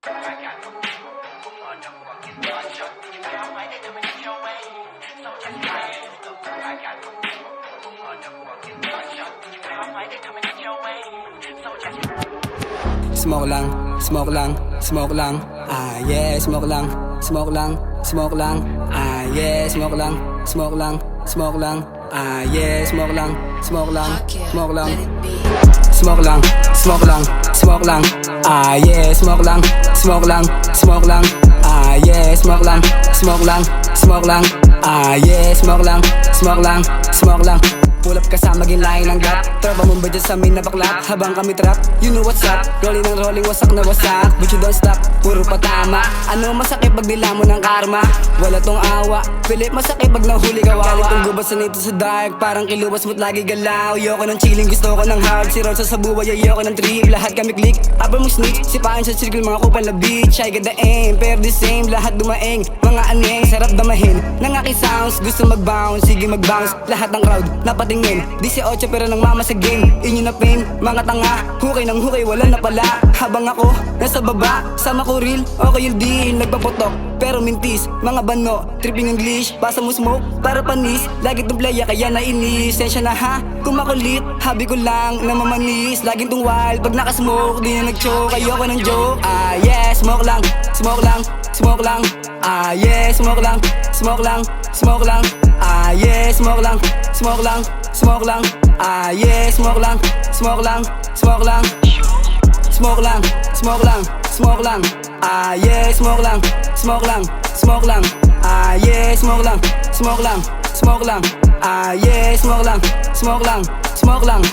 Smoke lang, smoke lang, smoke lang, ah yeah, smoke lang, smoke lang, smoke lang, ah yeah, smoke lang, smoke lang, smoke lang, ah yeah, smoke lang, smoke lang, smoke lang, smoke lang, smoke lang, smoke lang, ah yeah, smoke lang, smoke lang, smoke lang, ah yeah, smoke lang, smoke lang, smoke lang, ah yeah, smoke lang, smoke lang, smoke lang. Pull up kasama ginlain ng gap. Tropa mong ba dyan sa amin na bakla? Habang kami trap, you know what's up. Rolling ng rolling, wasak na wasak, but you don't stop, puro patama. Ano masakit pag nila mo ng karma? Wala tong awa, Philip masakit pag nahuli kawawa. Galit tong gubat sa nito sa dark, parang kiluwas mo't lagi galaw. Ayoko ng chilling, gusto ko ng hard. Si Ron sa buhay, ayoko ng trip. Lahat kami click, abang mo sneak. Sipahan sa circle, mga kupal na beach. I got the aim, pero the same, lahat dumaeng. Mga aneng, sarap damahin ng aking sounds, gusto mag-bounce, sige mag-bounce. Lahat ng crowd, napatingin 18 pero nang mama sa game, inyo na fame. Mga tanga, hukay ng hukay, wala na pala. Habang ako, nasa baba, sama ko real, okay yung deal. Nagpaputok, pero mintis, mga bano, tripping English. Basa mo smoke, para panis, lagi tong playa kaya nainis. Sensya na ha, kumakulit, habi ko lang na mamanis. Laging tong wild, pag nakasmoke, di na nag-choke. Ayoko ng joke, ah yeah, smoke lang, smoke lang, smoke lang, ah yeah, smoke lang, smoke lang, smoke lang, ah yeah, smoke lang, smoke lang, smoke lang, ah yeah, smoke lang, smoke lang, smoke lang, smoke lang, smoke lang, smoke lang, ah yeah, smoke lang, smoke lang, smoke lang, ah yeah, smoke lang, smoke lang, smoke lang, ah yeah, smoke lang, smoke lang, smoke lang.